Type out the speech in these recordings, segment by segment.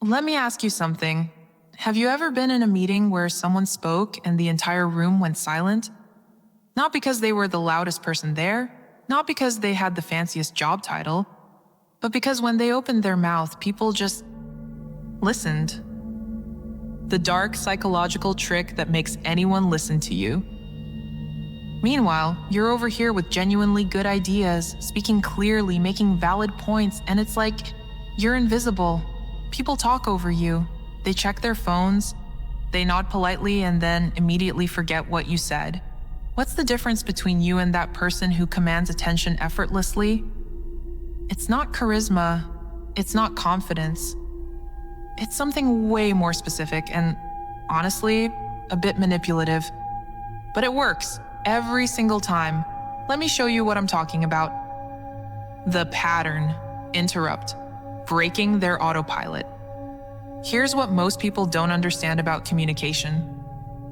Let me ask you something. Have you ever been in a meeting where someone spoke and the entire room went silent? Not because they were the loudest person there, not because they had the fanciest job title, but because when they opened their mouth, people just listened. The dark psychological trick that makes anyone listen to you. Meanwhile, you're over here with genuinely good ideas, speaking clearly, making valid points, and it's like you're invisible. People talk over you. They check their phones. They nod politely and then immediately forget what you said. What's the difference between you and that person who commands attention effortlessly? It's not charisma. It's not confidence. It's something way more specific and, honestly, a bit manipulative. But it works every single time. Let me show you what I'm talking about. The pattern. Interrupt. Breaking their autopilot. Here's what most people don't understand about communication.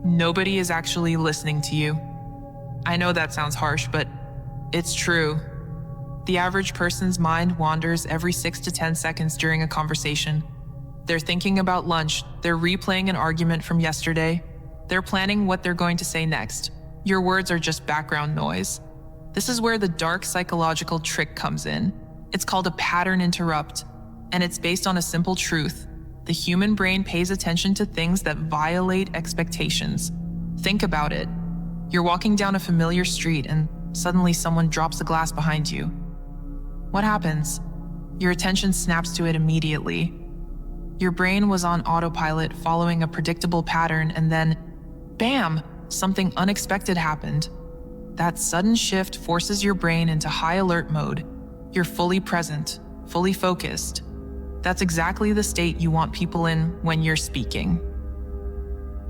Nobody is actually listening to you. I know that sounds harsh, but it's true. The average person's mind wanders every 6 to 10 seconds during a conversation. They're thinking about lunch, they're replaying an argument from yesterday, they're planning what they're going to say next. Your words are just background noise. This is where the dark psychological trick comes in. It's called a pattern interrupt, and it's based on a simple truth. The human brain pays attention to things that violate expectations. Think about it. You're walking down a familiar street and suddenly someone drops a glass behind you. What happens? Your attention snaps to it immediately. Your brain was on autopilot following a predictable pattern, and then, bam, something unexpected happened. That sudden shift forces your brain into high alert mode. You're fully present, fully focused. That's exactly the state you want people in when you're speaking.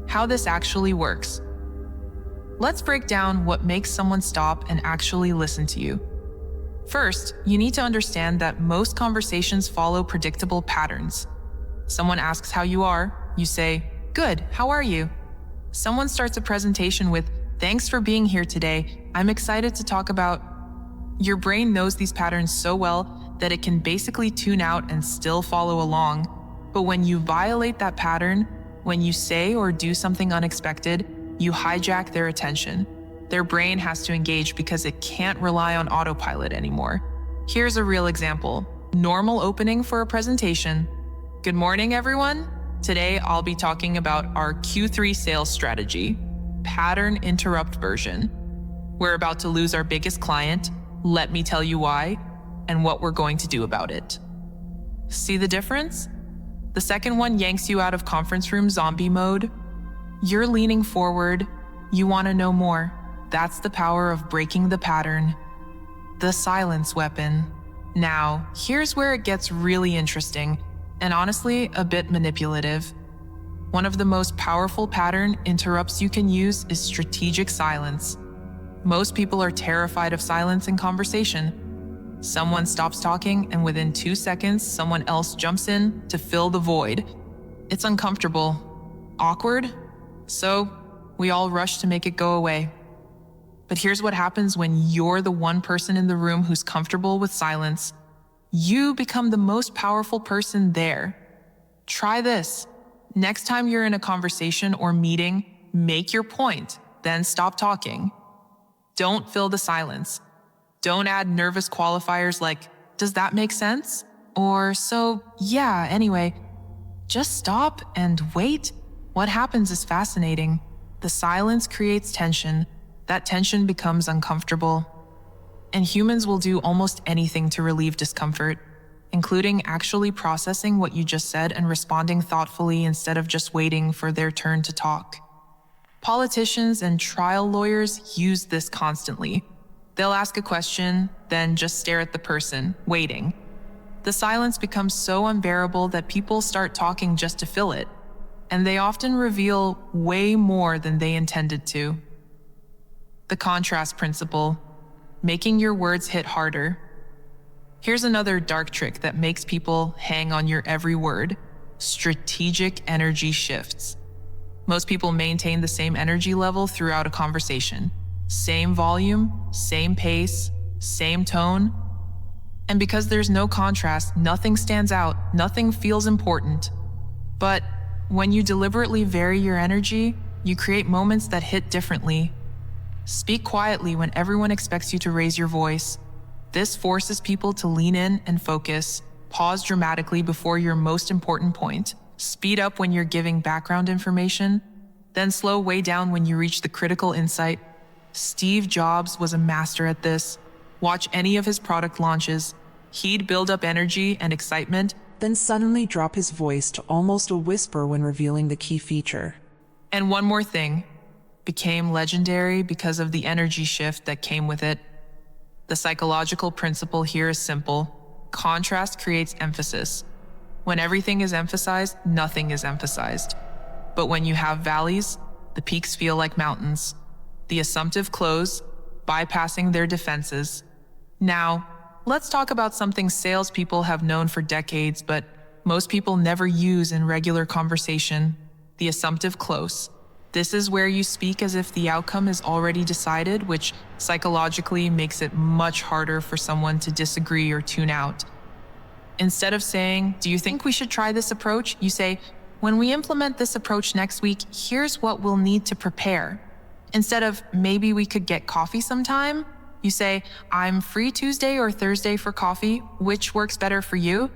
How this actually works. Let's break down what makes someone stop and actually listen to you. First, you need to understand that most conversations follow predictable patterns. Someone asks how you are, you say, "Good, how are you?" Someone starts a presentation with, "Thanks for being here today. I'm excited to talk about..." Your brain knows these patterns so well that it can basically tune out and still follow along. But when you violate that pattern, when you say or do something unexpected, you hijack their attention. Their brain has to engage because it can't rely on autopilot anymore. Here's a real example. Normal opening for a presentation. "Good morning, everyone. Today, I'll be talking about our Q3 sales strategy, pattern interrupt version. We're about to lose our biggest client. Let me tell you why and what we're going to do about it." See the difference? The second one yanks you out of conference room zombie mode. You're leaning forward. You want to know more. That's the power of breaking the pattern. The silence weapon. Now, here's where it gets really interesting, and honestly, a bit manipulative. One of the most powerful pattern interrupts you can use is strategic silence. Most people are terrified of silence in conversation. Someone stops talking, and within 2 seconds, someone else jumps in to fill the void. It's uncomfortable, awkward, so we all rush to make it go away. But here's what happens when you're the one person in the room who's comfortable with silence. You become the most powerful person there. Try this. Next time you're in a conversation or meeting, make your point, then stop talking. Don't fill the silence. Don't add nervous qualifiers like, "Does that make sense?" Or, "So, yeah, anyway." Just stop and wait. What happens is fascinating. The silence creates tension. That tension becomes uncomfortable. And humans will do almost anything to relieve discomfort, including actually processing what you just said and responding thoughtfully instead of just waiting for their turn to talk. Politicians and trial lawyers use this constantly. They'll ask a question, then just stare at the person, waiting. The silence becomes so unbearable that people start talking just to fill it, and they often reveal way more than they intended to. The contrast principle, making your words hit harder. Here's another dark trick that makes people hang on your every word: strategic energy shifts. Most people maintain the same energy level throughout a conversation. Same volume, same pace, same tone. And because there's no contrast, nothing stands out, nothing feels important. But when you deliberately vary your energy, you create moments that hit differently. Speak quietly when everyone expects you to raise your voice. This forces people to lean in and focus. Pause dramatically before your most important point. Speed up when you're giving background information, then slow way down when you reach the critical insight. Steve Jobs was a master at this. Watch any of his product launches. He'd build up energy and excitement, then suddenly drop his voice to almost a whisper when revealing the key feature. and one more thing, became legendary because of the energy shift that came with it. The psychological principle here is simple. Contrast creates emphasis. When everything is emphasized, nothing is emphasized. But when you have valleys, the peaks feel like mountains. The assumptive close, bypassing their defenses. Now, let's talk about something salespeople have known for decades, but most people never use in regular conversation: the assumptive close. This is where you speak as if the outcome is already decided, which psychologically makes it much harder for someone to disagree or tune out. Instead of saying, "Do you think we should try this approach?" you say, "When we implement this approach next week, here's what we'll need to prepare." Instead of, "Maybe we could get coffee sometime," you say, "I'm free Tuesday or Thursday for coffee. Which works better for you?"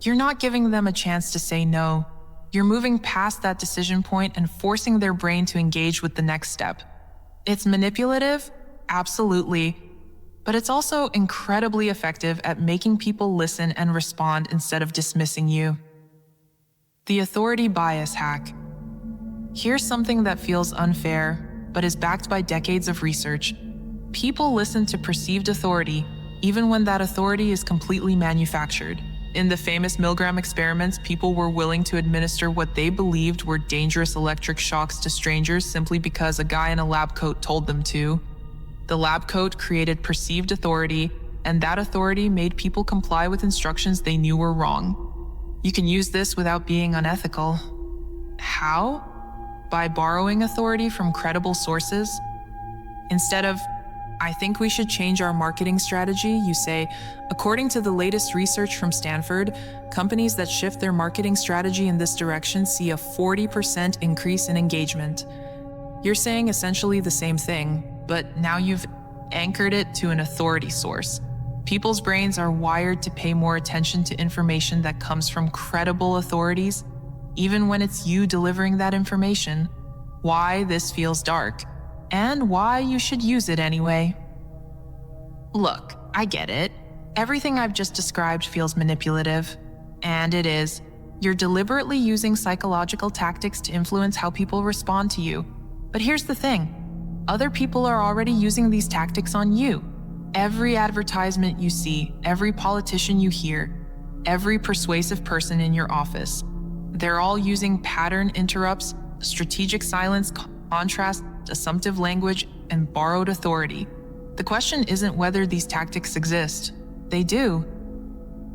You're not giving them a chance to say no. You're moving past that decision point and forcing their brain to engage with the next step. It's manipulative, absolutely, but it's also incredibly effective at making people listen and respond instead of dismissing you. The authority bias hack. Here's something that feels unfair, but is backed by decades of research. People listen to perceived authority, even when that authority is completely manufactured. In the famous Milgram experiments, people were willing to administer what they believed were dangerous electric shocks to strangers simply because a guy in a lab coat told them to. The lab coat created perceived authority, and that authority made people comply with instructions they knew were wrong. You can use this without being unethical. How? By borrowing authority from credible sources. Instead of, "I think we should change our marketing strategy," you say, "According to the latest research from Stanford, companies that shift their marketing strategy in this direction see a 40% increase in engagement." You're saying essentially the same thing, but now you've anchored it to an authority source. People's brains are wired to pay more attention to information that comes from credible authorities, even when it's you delivering that information. Why this feels dark, and why you should use it anyway. Look, I get it. Everything I've just described feels manipulative. And it is. You're deliberately using psychological tactics to influence how people respond to you. But here's the thing. Other people are already using these tactics on you. Every advertisement you see, every politician you hear, every persuasive person in your office, they're all using pattern interrupts, strategic silence, contrast, assumptive language, and borrowed authority. The question isn't whether these tactics exist. They do.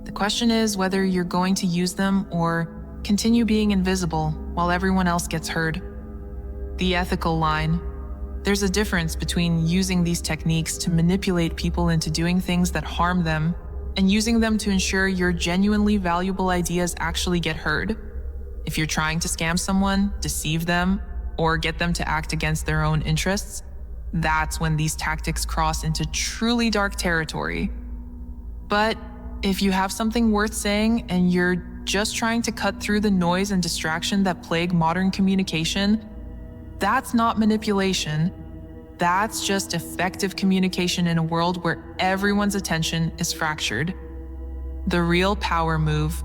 The question is whether you're going to use them or continue being invisible while everyone else gets heard. The ethical line. There's a difference between using these techniques to manipulate people into doing things that harm them and using them to ensure your genuinely valuable ideas actually get heard. If you're trying to scam someone, deceive them, or get them to act against their own interests, that's when these tactics cross into truly dark territory. But if you have something worth saying and you're just trying to cut through the noise and distraction that plague modern communication, that's not manipulation. That's just effective communication in a world where everyone's attention is fractured. The real power move.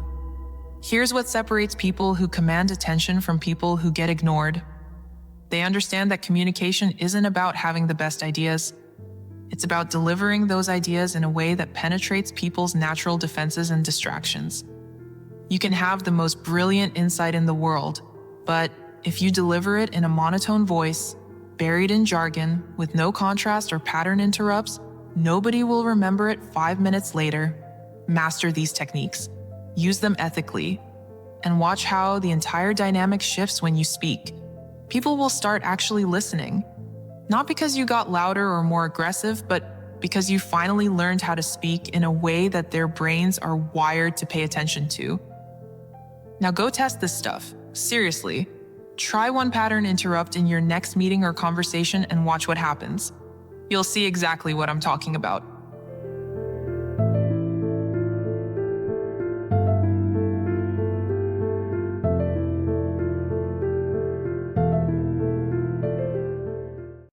Here's what separates people who command attention from people who get ignored. They understand that communication isn't about having the best ideas. It's about delivering those ideas in a way that penetrates people's natural defenses and distractions. You can have the most brilliant insight in the world, but if you deliver it in a monotone voice, buried in jargon, with no contrast or pattern interrupts, nobody will remember it 5 minutes later. Master these techniques. Use them ethically. And watch how the entire dynamic shifts when you speak. People will start actually listening. Not because you got louder or more aggressive, but because you finally learned how to speak in a way that their brains are wired to pay attention to. Now go test this stuff. Seriously, try one pattern interrupt in your next meeting or conversation and watch what happens. You'll see exactly what I'm talking about.